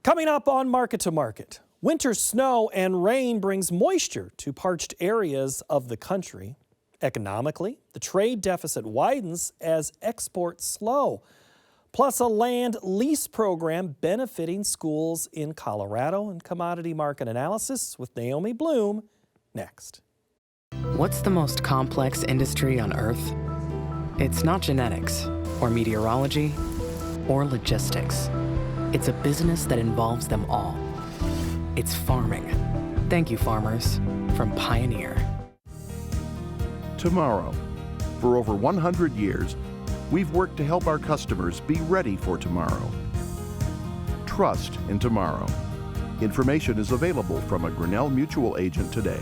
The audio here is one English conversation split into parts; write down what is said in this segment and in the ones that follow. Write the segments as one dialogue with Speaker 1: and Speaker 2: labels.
Speaker 1: Coming up on Market to Market, winter snow and rain brings moisture to parched areas of the country. Economically, the trade deficit widens as exports slow. Plus, a land lease program benefiting schools in Colorado, and commodity market analysis with Naomi Bloom next.
Speaker 2: What's the most complex industry on Earth? It's not genetics, or meteorology, or logistics. It's a business that involves them all. It's farming. Thank you, farmers, from Pioneer.
Speaker 3: Tomorrow. For over 100 years, we've worked to help our customers be ready for tomorrow. Trust in tomorrow. Information is available from a Grinnell Mutual agent today.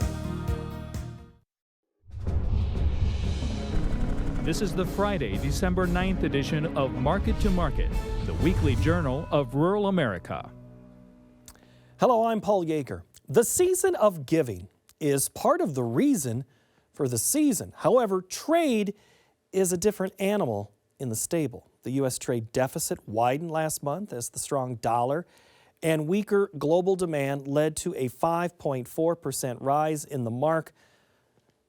Speaker 4: This is the Friday, December 9th edition of Market to Market, the weekly journal of rural America.
Speaker 1: Hello, I'm Paul Yeager. The season of giving is part of the reason for the season. However, trade is a different animal in the stable. The U.S. trade deficit widened last month as the strong dollar and weaker global demand led to a 5.4% rise in the mark,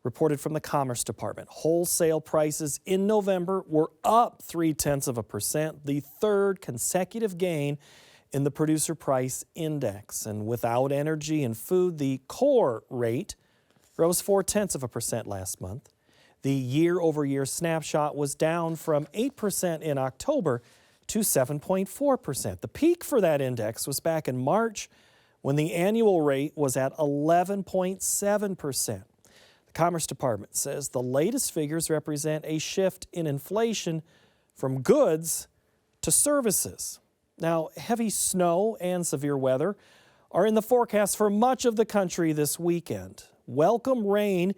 Speaker 1: reported from the Commerce Department. Wholesale prices in November were up 0.3%, the third consecutive gain in the Producer Price Index. And without energy and food, the core rate rose 0.4% last month. The year-over-year snapshot was down from 8% in October to 7.4%. The peak for that index was back in March when the annual rate was at 11.7%. The Commerce Department says the latest figures represent a shift in inflation from goods to services. Now, heavy snow and severe weather are in the forecast for much of the country this weekend. Welcome rain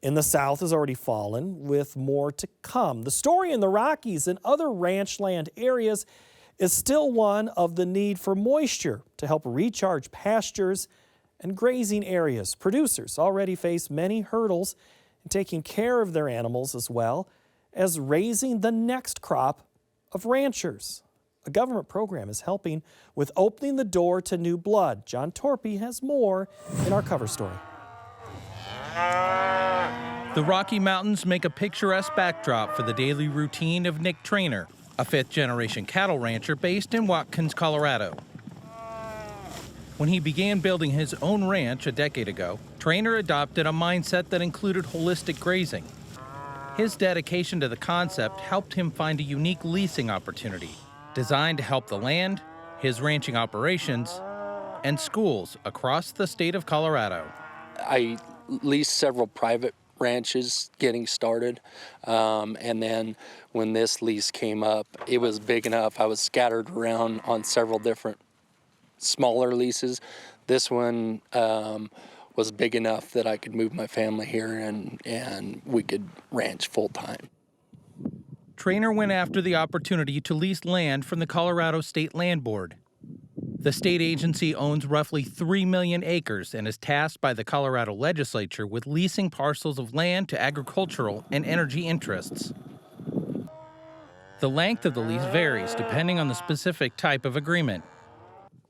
Speaker 1: in the south has already fallen, with more to come. The story in the Rockies and other ranch land areas is still one of the need for moisture to help recharge pastures and grazing areas. Producers already face many hurdles in taking care of their animals as well as raising the next crop of ranchers. A government program is helping with opening the door to new blood. John Torpy has more in our cover story.
Speaker 5: The Rocky Mountains make a picturesque backdrop for the daily routine of Nick Trainer, a fifth-generation cattle rancher based in Watkins, Colorado. When he began building his own ranch a decade ago, Trainer adopted a mindset that included holistic grazing. His dedication to the concept helped him find a unique leasing opportunity designed to help the land, his ranching operations, and schools across the state of Colorado.
Speaker 6: I leased several private ranches getting started, and then when this lease came up, it was big enough. I was scattered around on several different smaller leases. This one was big enough that I could move my family here and we could ranch full time.
Speaker 5: Trainer went after the opportunity to lease land from the Colorado State Land Board. The state agency owns roughly 3 million acres and is tasked by the Colorado legislature with leasing parcels of land to agricultural and energy interests. The length of the lease varies depending on the specific type of agreement.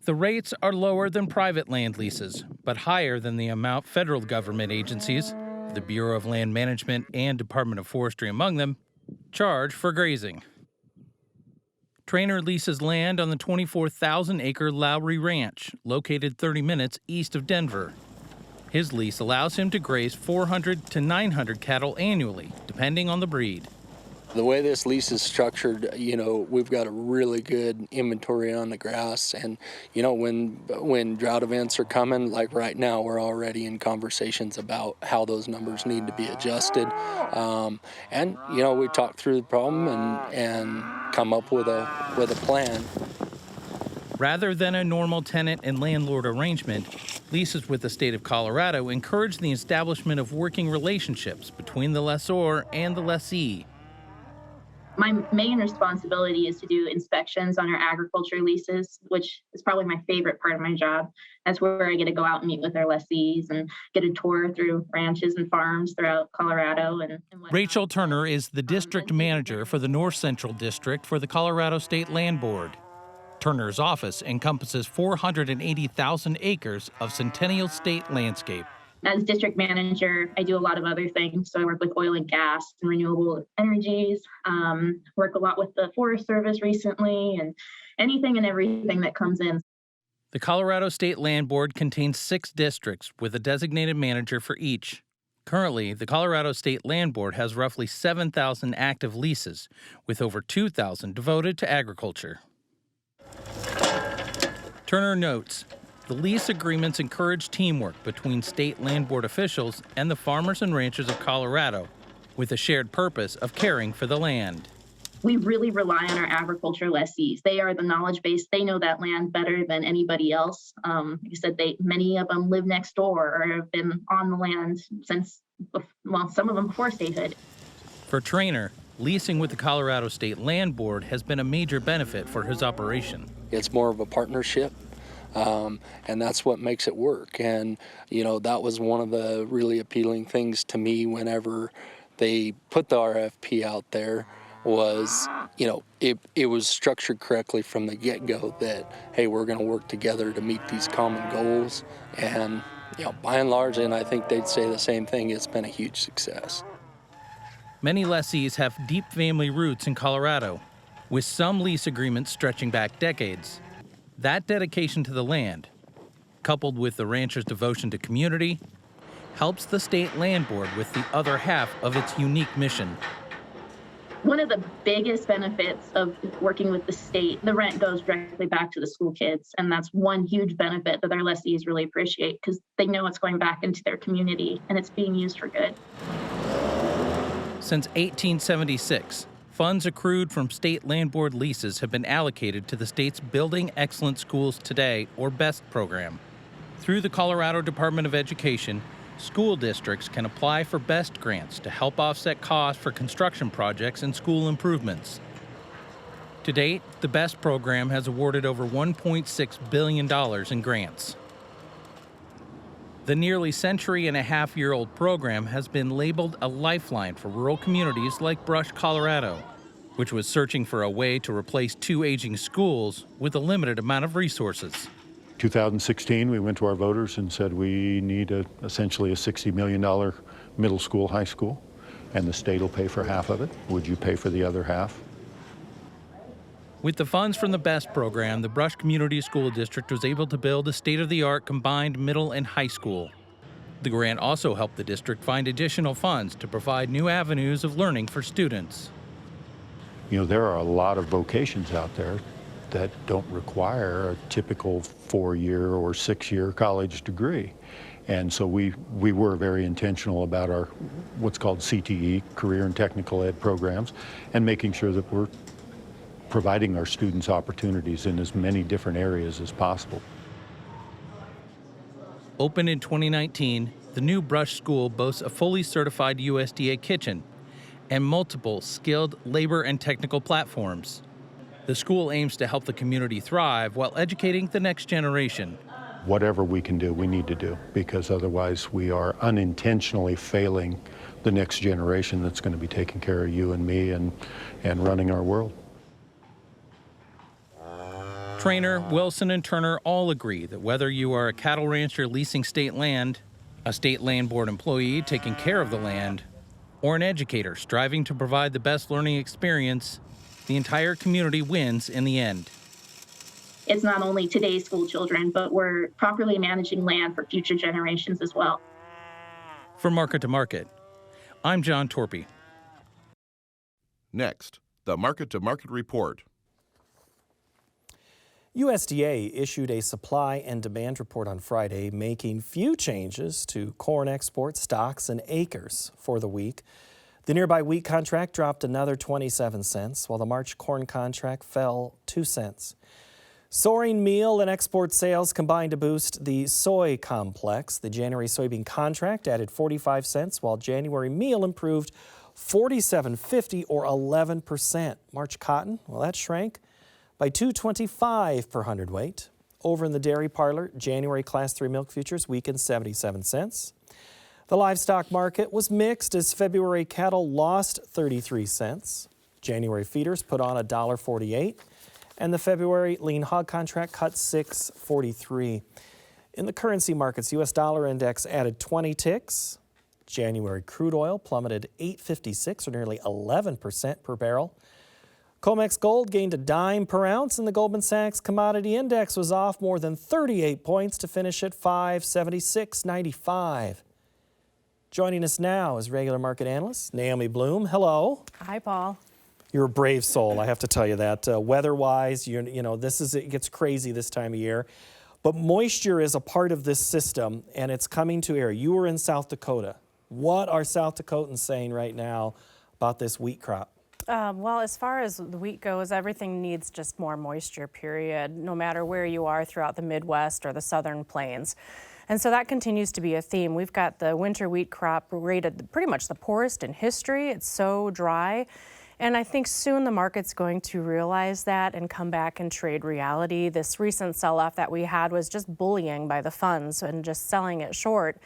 Speaker 5: The rates are lower than private land leases, but higher than the amount federal government agencies, the Bureau of Land Management and Department of Forestry among them, charge for grazing. Trainer leases land on the 24,000-acre Lowry Ranch, located 30 minutes east of Denver. His lease allows him to graze 400 to 900 cattle annually, depending on the breed.
Speaker 6: The way this lease is structured, we've got a really good inventory on the grass, and when drought events are coming, like right now, we're already in conversations about how those numbers need to be adjusted. We talk through the problem and come up with a plan.
Speaker 5: Rather than a normal tenant and landlord arrangement, leases with the state of Colorado encourage the establishment of working relationships between the lessor and the lessee.
Speaker 7: My main responsibility is to do inspections on our agriculture leases, which is probably my favorite part of my job. That's where I get to go out and meet with our lessees and get a tour through ranches and farms throughout Colorado. And
Speaker 5: Rachel Turner is the district manager for the North Central District for the Colorado State Land Board. Turner's office encompasses 480,000 acres of Centennial State landscape.
Speaker 7: As district manager, I do a lot of other things. So I work with oil and gas and renewable energies, work a lot with the Forest Service recently, and anything and everything that comes in.
Speaker 5: The Colorado State Land Board contains 6 districts with a designated manager for each. Currently, the Colorado State Land Board has roughly 7,000 active leases, with over 2,000 devoted to agriculture. Turner notes, the lease agreements encourage teamwork between state land board officials and the farmers and ranchers of Colorado, with a shared purpose of caring for the land.
Speaker 7: We really rely on our agriculture lessees. They are the knowledge base. They know that land better than anybody else. Like I said, many of them live next door or have been on the land since, well, some of them before statehood.
Speaker 5: For Trainer, leasing with the Colorado State Land Board has been a major benefit for his operation.
Speaker 6: It's more of a partnership. And that's what makes it work. And, you know, that was one of the really appealing things to me whenever they put the RFP out there was, you know, it was structured correctly from the get-go that, hey, we're going to work together to meet these common goals. And, you know, by and large, and I think they'd say the same thing, it's been a huge success.
Speaker 5: Many lessees have deep family roots in Colorado, with some lease agreements stretching back decades. That dedication to the land, coupled with the rancher's devotion to community, helps the State Land Board with the other half of its unique mission.
Speaker 7: One of the biggest benefits of working with the state, the rent goes directly back to the school kids. And that's one huge benefit that our lessees really appreciate because they know it's going back into their community and it's being used for good.
Speaker 5: Since 1876, funds accrued from state land board leases have been allocated to the state's Building Excellent Schools Today, or BEST program. Through the Colorado Department of Education, school districts can apply for BEST grants to help offset costs for construction projects and school improvements. To date, the BEST program has awarded over $1.6 billion in grants. The nearly century-and-a-half-year-old program has been labeled a lifeline for rural communities like Brush, Colorado, which was searching for a way to replace 2 aging schools with a limited amount of resources.
Speaker 8: 2016, we went to our voters and said we need essentially a $60 million middle school, high school, and the state will pay for half of it. Would you pay for the other half?
Speaker 5: With the funds from the BEST program, the Brush Community School District was able to build a state-of-the-art combined middle and high school. The grant also helped the district find additional funds to provide new avenues of learning for students.
Speaker 8: You know, there are a lot of vocations out there that don't require a typical 4-year or 6-year college degree. And so we were very intentional about our what's called CTE, Career and Technical Ed programs, and making sure that we're providing our students opportunities in as many different areas as possible.
Speaker 5: Opened in 2019, the new Brush School boasts a fully certified USDA kitchen and multiple skilled labor and technical platforms. The school aims to help the community thrive while educating the next generation.
Speaker 8: Whatever we can do, we need to do, because otherwise we are unintentionally failing the next generation that's going to be taking care of you and me and running our world.
Speaker 5: Trainer, Wilson, and Turner all agree that whether you are a cattle rancher leasing state land, a state land board employee taking care of the land, or an educator striving to provide the best learning experience, the entire community wins in the end.
Speaker 7: It's not only today's school children, but we're properly managing land for future generations as well.
Speaker 5: For Market to Market, I'm John Torpy.
Speaker 3: Next, the Market to Market Report.
Speaker 1: USDA issued a supply and demand report on Friday, making few changes to corn export stocks and acres for the week. The nearby wheat contract dropped another 27 cents, while the March corn contract fell 2 cents. Soaring meal and export sales combined to boost the soy complex. The January soybean contract added 45 cents, while January meal improved 47.50 or 11%. March cotton, well, that shrank by $2.25 per hundredweight. Over in the dairy parlor, January Class 3 milk futures weakened 77 cents. The livestock market was mixed as February cattle lost 33 cents. January feeders put on $1.48, And the February lean hog contract cut 6.43. In the currency markets, U.S. dollar index added 20 ticks. January crude oil plummeted 8.56, or nearly 11% per barrel. COMEX gold gained a dime per ounce, and the Goldman Sachs commodity index was off more than 38 points to finish at 576.95. Joining us now is regular market analyst Naomi Blohm. Hello.
Speaker 9: Hi, Paul.
Speaker 1: You're a brave soul, I have to tell you that. Weather-wise, it gets crazy this time of year. But moisture is a part of this system, and it's coming to air. You were in South Dakota. What are South Dakotans saying right now about this wheat crop?
Speaker 9: Well, as far as the wheat goes, everything needs just more moisture, period, no matter where you are throughout the Midwest or the Southern Plains. And so that continues to be a theme. We've got the winter wheat crop rated pretty much the poorest in history. It's so dry. And I think soon the market's going to realize that and come back and trade reality. This recent sell-off that we had was just bullying by the funds and just selling it short.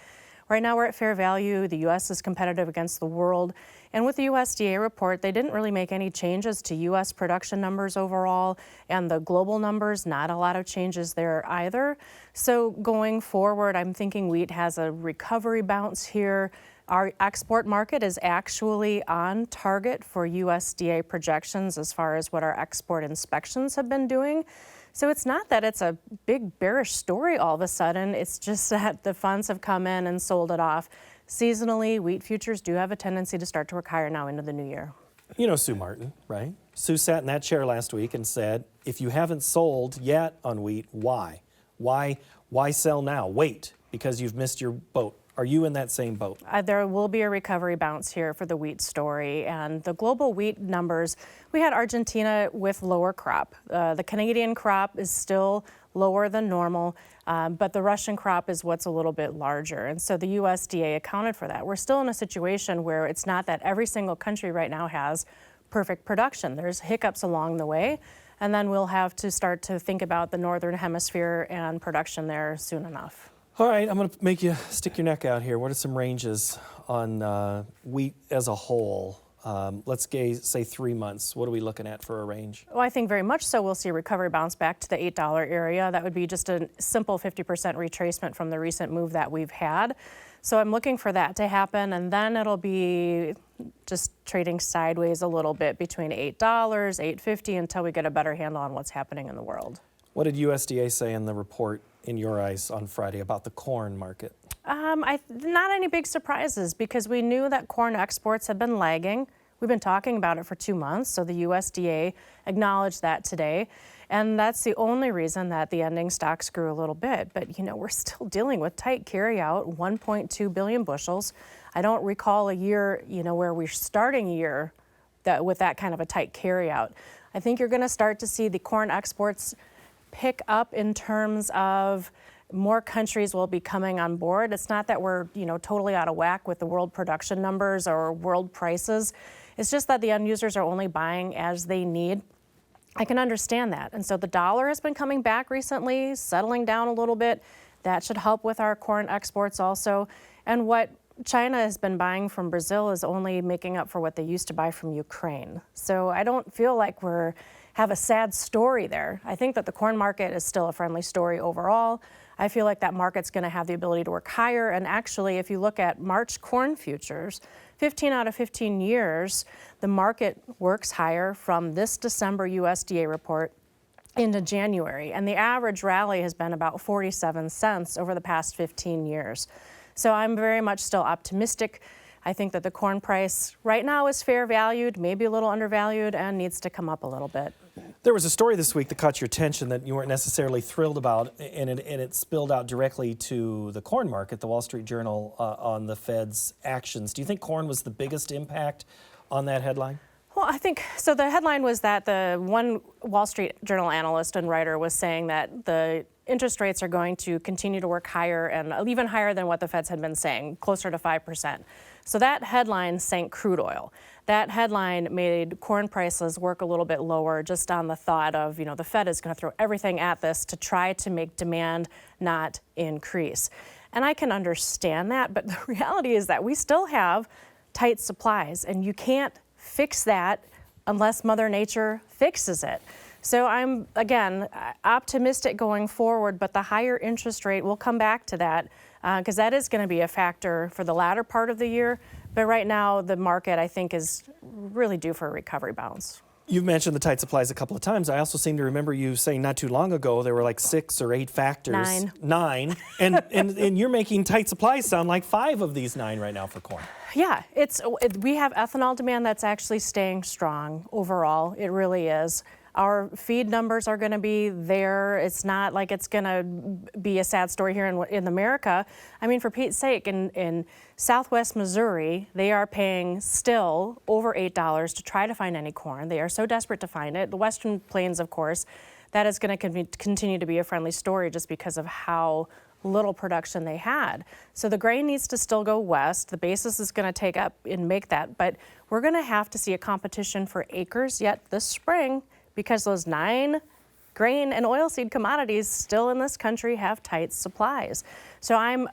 Speaker 9: Right now we're at fair value. The U.S. is competitive against the world. And with the USDA report, they didn't really make any changes to U.S. production numbers overall, and the global numbers, not a lot of changes there either. So going forward, I'm thinking wheat has a recovery bounce here. Our export market is actually on target for USDA projections as far as what our export inspections have been doing. So it's not that it's a big bearish story all of a sudden, it's just that the funds have come in and sold it off. Seasonally, wheat futures do have a tendency to start to work higher now into the new year.
Speaker 1: You know Sue Martin, right? Sue sat in that chair last week and said, if you haven't sold yet on wheat, why? Why sell now? Wait, because you've missed your boat. Are you in that same boat?
Speaker 9: There will be a recovery bounce here for the wheat story. And the global wheat numbers, we had Argentina with lower crop. The Canadian crop is still lower than normal, but the Russian crop is what's a little bit larger. And so the USDA accounted for that. We're still in a situation where it's not that every single country right now has perfect production. There's hiccups along the way. And then we'll have to start to think about the Northern Hemisphere and production there soon enough.
Speaker 1: All right, I'm going to make you stick your neck out here. What are some ranges on wheat as a whole? Let's say 3 months. What are we looking at for a range?
Speaker 9: Well, I think very much so we'll see a recovery bounce back to the $8 area. That would be just a simple 50% retracement from the recent move that we've had. So I'm looking for that to happen, and then it'll be just trading sideways a little bit between $8, $8.50 until we get a better handle on what's happening in the world.
Speaker 1: What did USDA say in the report, in your eyes, on Friday about the corn market?
Speaker 9: Not any big surprises, because we knew that corn exports have been lagging. We've been talking about it for 2 months, so the USDA acknowledged that today. And that's the only reason that the ending stocks grew a little bit. But, we're still dealing with tight carryout, 1.2 billion bushels. I don't recall a year, where we're starting a year with that kind of a tight carryout. I think you're going to start to see the corn exports pick up in terms of more countries will be coming on board. It's not that we're, totally out of whack with the world production numbers or world prices. It's just that the end users are only buying as they need. I can understand that. And so the dollar has been coming back recently, settling down a little bit. That should help with our corn exports also. And what China has been buying from Brazil is only making up for what they used to buy from Ukraine. So I don't feel like have a sad story there. I think that the corn market is still a friendly story overall. I feel like that market's going to have the ability to work higher. And actually, if you look at March corn futures, 15 out of 15 years, the market works higher from this December USDA report into January. And the average rally has been about 47 cents over the past 15 years. So I'm very much still optimistic. I think that the corn price right now is fair valued, maybe a little undervalued, and needs to come up a little bit.
Speaker 1: There was a story this week that caught your attention that you weren't necessarily thrilled about, and it spilled out directly to the corn market, the Wall Street Journal, on the Fed's actions. Do you think corn was the biggest impact on that headline?
Speaker 9: Well, I think so. The headline was that the one Wall Street Journal analyst and writer was saying that the interest rates are going to continue to work higher and even higher than what the Feds had been saying, closer to 5%. So that headline sank crude oil. That headline made corn prices work a little bit lower just on the thought of, the Fed is going to throw everything at this to try to make demand not increase. And I can understand that, but the reality is that we still have tight supplies, and you can't fix that unless Mother Nature fixes it. So I'm, again, optimistic going forward, but the higher interest rate, we'll come back to that because that is going to be a factor for the latter part of the year. But right now, the market, I think, is really due for a recovery bounce.
Speaker 1: You've mentioned the tight supplies a couple of times. I also seem to remember you saying not too long ago there were like 6 or 8 factors. 9. And you're making tight supplies sound like 5 of these 9 right now for corn.
Speaker 9: Yeah, we have ethanol demand that's actually staying strong overall. It really is. Our feed numbers are going to be there. It's not like it's going to be a sad story here in America. I mean, for Pete's sake, in Southwest Missouri, they are paying still over $8 to try to find any corn. They are so desperate to find it. The Western Plains, of course, that is going to continue to be a friendly story just because of how little production they had. So the grain needs to still go west. The basis is going to take up and make that, but we're going to have to see a competition for acres yet this spring, because those 9 grain and oilseed commodities still in this country have tight supplies. So I'm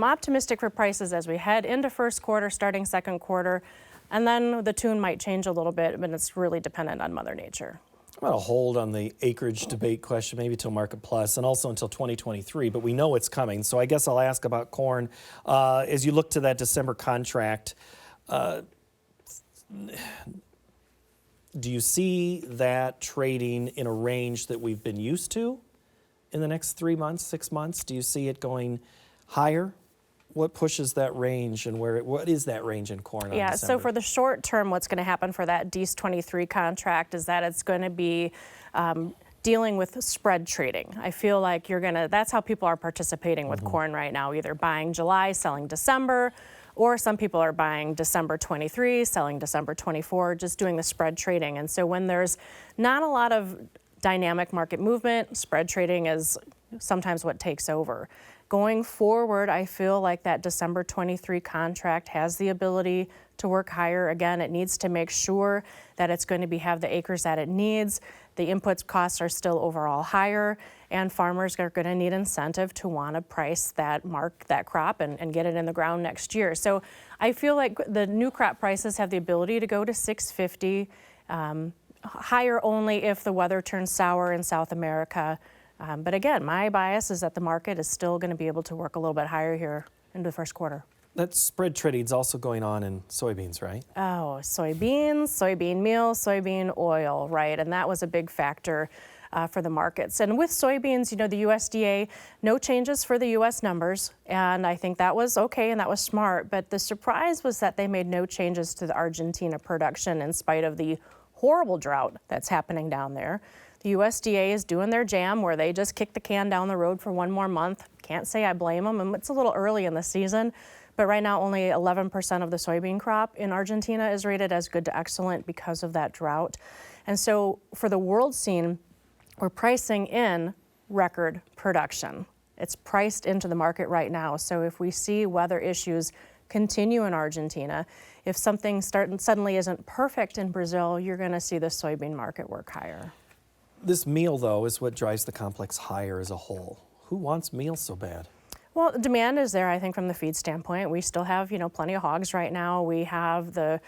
Speaker 9: optimistic for prices as we head into first quarter, starting second quarter, and then the tune might change a little bit, but it's really dependent on Mother Nature.
Speaker 1: I'm going to hold on the acreage debate question maybe till Market Plus and also until 2023, but we know it's coming. So I guess I'll ask about corn. As you look to that December contract, do you see that trading in a range that we've been used to in the next 3 months, 6 months? Do you see it going higher? What pushes that range and what is that range in corn?
Speaker 9: Yeah,
Speaker 1: December?
Speaker 9: so for the short term, what's going to happen for that DEES 23 contract is that it's going to be dealing with spread trading. I feel like that's how people are participating with corn right now, either buying July, selling December, or some people are buying December 23, selling December 24, just doing the spread trading. And so when there's not a lot of dynamic market movement, spread trading is sometimes what takes over. Going forward, I feel like that December 23 contract has the ability to work higher. Again, it needs to make sure that it's going to have the acres that it needs. The input costs are still overall higher, and farmers are going to need incentive to want to price that crop and get it in the ground next year. So I feel like the new crop prices have the ability to go to $6.50, higher only if the weather turns sour in South America. But again, my bias is that the market is still going to be able to work a little bit higher here into the first quarter.
Speaker 1: That spread trading is also going on in soybeans, right?
Speaker 9: Oh, soybeans, soybean meal, soybean oil, right? And that was a big factor for the markets. And with soybeans, the USDA, no changes for the U.S. numbers. And I think that was okay and that was smart. But the surprise was that they made no changes to the Argentina production in spite of the horrible drought that's happening down there. The USDA is doing their jam where they just kick the can down the road for one more month. Can't say I blame them. And it's a little early in the season. But right now, only 11% of the soybean crop in Argentina is rated as good to excellent because of that drought. And so for the world scene, we're pricing in record production. It's priced into the market right now. So if we see weather issues continue in Argentina, if something suddenly isn't perfect in Brazil, you're going to see the soybean market work higher.
Speaker 1: This meal, though, is what drives the complex higher as a whole. Who wants meal so bad?
Speaker 9: Well, demand is there, I think, from the feed standpoint. We still have, plenty of hogs right now. We have the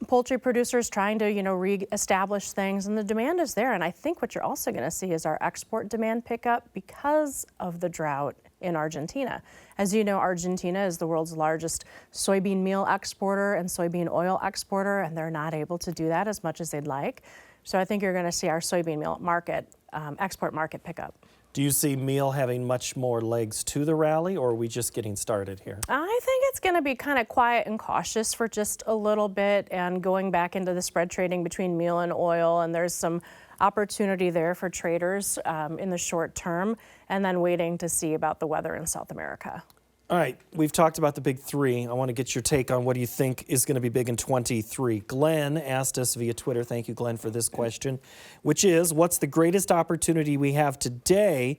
Speaker 9: poultry producers trying to, reestablish things, and the demand is there. And I think what you're also going to see is our export demand pick up because of the drought in Argentina. As you know, Argentina is the world's largest soybean meal exporter and soybean oil exporter, and they're not able to do that as much as they'd like. So I think you're going to see our soybean meal market, export market pick up.
Speaker 1: Do you see meal having much more legs to the rally, or are we just getting started here?
Speaker 9: I think it's going to be kind of quiet and cautious for just a little bit and going back into the spread trading between meal and oil, and there's some opportunity there for traders in the short term, and then waiting to see about the weather in South America.
Speaker 1: All right, we've talked about the big three. I want to get your take on what do you think is going to be big in 23. Glenn asked us via Twitter, thank you, Glenn, for this question, which is, what's the greatest opportunity we have today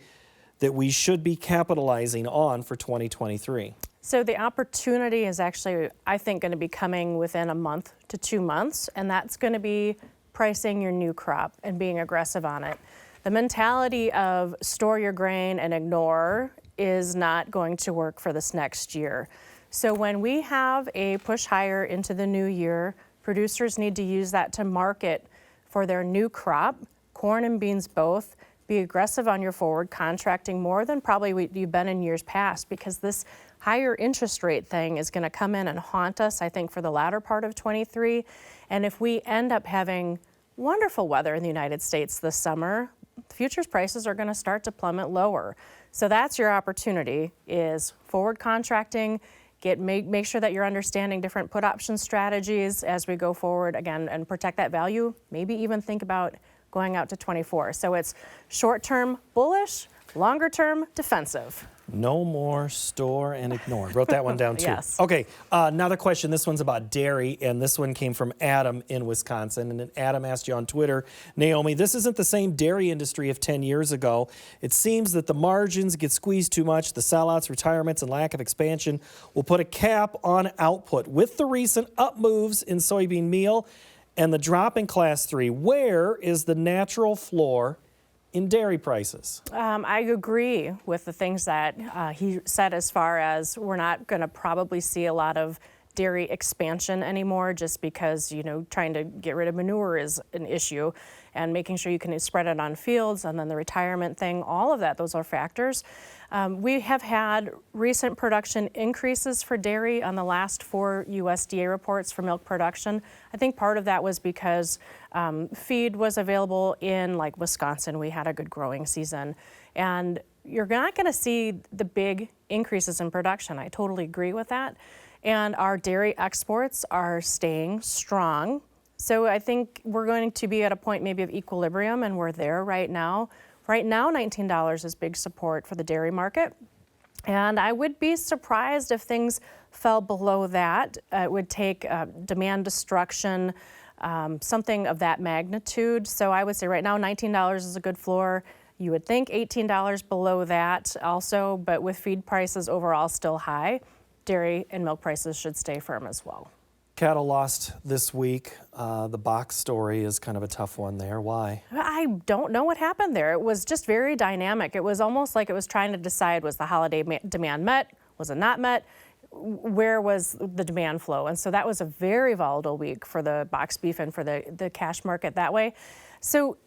Speaker 1: that we should be capitalizing on for 2023?
Speaker 9: So the opportunity is actually, I think, going to be coming within a month to 2 months, and that's going to be pricing your new crop and being aggressive on it. The mentality of store your grain and ignore is not going to work for this next year. So when we have a push higher into the new year, producers need to use that to market for their new crop corn and beans both. Be aggressive on your forward contracting more than probably you've been in years past, because this higher interest rate thing is going to come in and haunt us, I think, for the latter part of 23. And if we end up having wonderful weather in the United States this summer, futures prices are going to start to plummet lower. So that's your opportunity, is forward contracting. Make sure that you're understanding different put option strategies as we go forward again, and protect that value. Maybe even think about going out to 24. So it's short-term bullish, longer-term defensive.
Speaker 1: No more store and ignore. Wrote that one down too.
Speaker 9: Yes.
Speaker 1: Okay, another question. This one's about dairy, and this one came from Adam in Wisconsin. And then Adam asked you on Twitter, Naomi, this isn't the same dairy industry of 10 years ago. It seems that the margins get squeezed too much. The sellouts, retirements, and lack of expansion will put a cap on output. With the recent up moves in soybean meal and the drop in Class 3, where is the natural floor in dairy prices?
Speaker 9: I agree with the things that he said, as far as we're not going to probably see a lot of dairy expansion anymore, just because, trying to get rid of manure is an issue, and making sure you can spread it on fields, and then the retirement thing, all of that, those are factors. We have had recent production increases for dairy on the last 4 USDA reports for milk production. I think part of that was because feed was available in like Wisconsin. We had a good growing season, and you're not going to see the big increases in production. I totally agree with that. And our dairy exports are staying strong. So I think we're going to be at a point maybe of equilibrium, and we're there right now. Right now, $19 is big support for the dairy market. And I would be surprised if things fell below that. It would take demand destruction, something of that magnitude. So I would say right now, $19 is a good floor. You would think $18 below that also, but with feed prices overall still high, dairy and milk prices should stay firm as well.
Speaker 1: Cattle lost this week. The box story is kind of a tough one there. Why?
Speaker 9: I don't know what happened there. It was just very dynamic. It was almost like it was trying to decide, was the holiday demand met? Was it not met? Where was the demand flow? And so that was a very volatile week for the box beef and for the cash market that way. So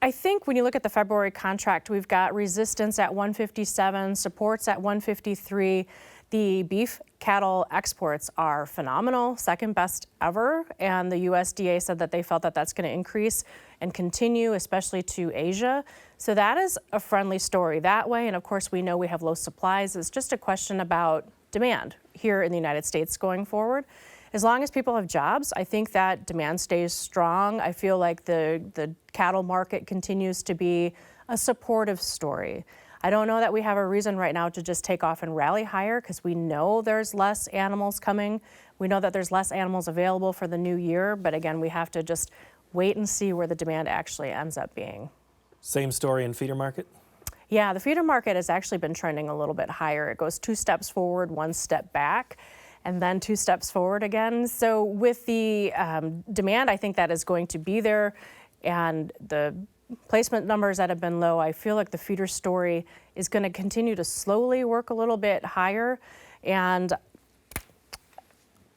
Speaker 9: I think when you look at the February contract, we've got resistance at 157, supports at 153. The beef cattle exports are phenomenal, second best ever, and the USDA said that they felt that that's going to increase and continue, especially to Asia. So that is a friendly story that way, and of course we know we have low supplies. It's just a question about demand here in the United States going forward. As long as people have jobs, I think that demand stays strong. I feel like the cattle market continues to be a supportive story. I don't know that we have a reason right now to just take off and rally higher, because we know there's less animals coming. We know that there's less animals available for the new year, but again, we have to just wait and see where the demand actually ends up being.
Speaker 1: Same story in feeder market?
Speaker 9: Yeah, the feeder market has actually been trending a little bit higher. It goes 2 steps forward, 1 step back, and then 2 steps forward again. So with the demand, I think that is going to be there, and the placement numbers that have been low, I feel like the feeder story is going to continue to slowly work a little bit higher. And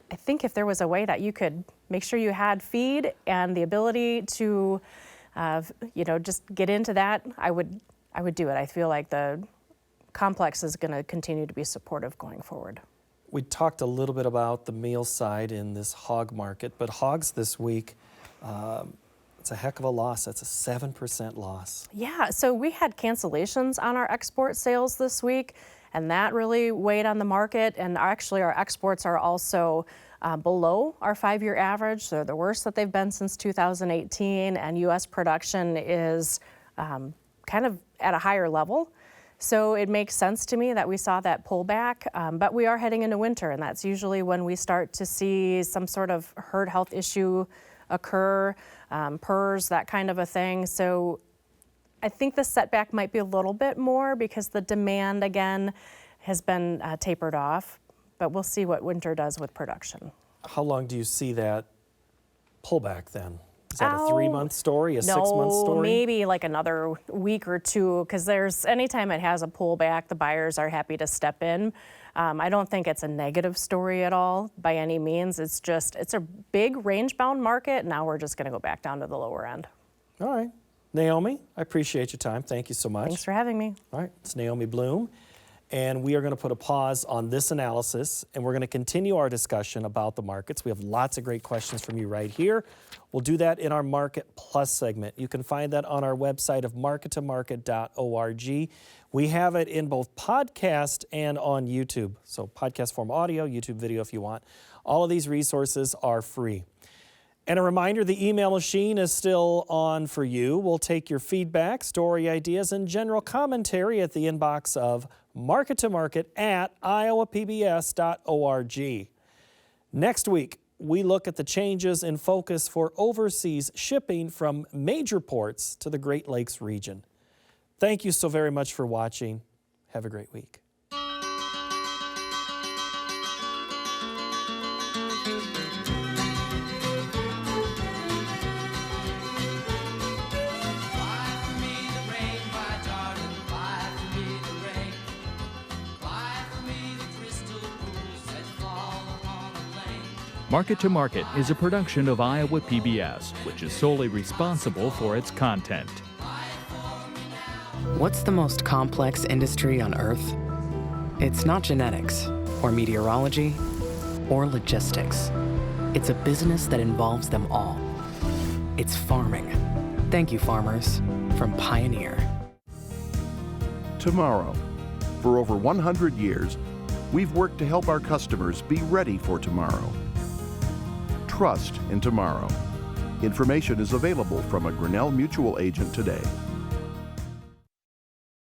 Speaker 9: I think if there was a way that you could make sure you had feed and the ability to, just get into that, I would do it. I feel like the complex is going to continue to be supportive going forward.
Speaker 1: We talked a little bit about the meal side in this hog market, but hogs this week, it's a heck of a loss. That's a 7% loss.
Speaker 9: Yeah, so we had cancellations on our export sales this week, and that really weighed on the market. And actually, our exports are also below our 5-year average. They're the worst that they've been since 2018, and U.S. production is kind of at a higher level. So it makes sense to me that we saw that pullback, but we are heading into winter, and that's usually when we start to see some sort of herd health issue occur, PRRS, that kind of a thing. So I think the setback might be a little bit more because the demand, again, has been tapered off, but we'll see what winter does with production.
Speaker 1: How long do you see that pullback then? Is that a 3-month story, a 6-month story?
Speaker 9: No, maybe like another week or two, because anytime it has a pullback, the buyers are happy to step in. I don't think it's a negative story at all by any means. It's a big range-bound market. Now we're just going to go back down to the lower end.
Speaker 1: All right. Naomi, I appreciate your time. Thank you so much.
Speaker 9: Thanks for having me.
Speaker 1: All right, it's Naomi Bloom, and we are going to put a pause on this analysis, and we're going to continue our discussion about the markets. We have lots of great questions from you right here. We'll do that in our Market Plus segment. You can find that on our website of markettomarket.org. We have it in both podcast and on YouTube. So podcast form audio, YouTube video if you want. All of these resources are free. And a reminder, the email machine is still on for you. We'll take your feedback, story ideas, and general commentary at the inbox of markettomarket@iowapbs.org. Next week, we look at the changes in focus for overseas shipping from major ports to the Great Lakes region. Thank you so very much for watching. Have a great week.
Speaker 4: Market to Market is a production of Iowa PBS, which is solely responsible for its content.
Speaker 2: What's the most complex industry on Earth? It's not genetics, or meteorology, or logistics. It's a business that involves them all. It's farming. Thank you, farmers, from Pioneer.
Speaker 3: Tomorrow. For over 100 years, we've worked to help our customers be ready for tomorrow. Trust in tomorrow. Information is available from a Grinnell Mutual agent today.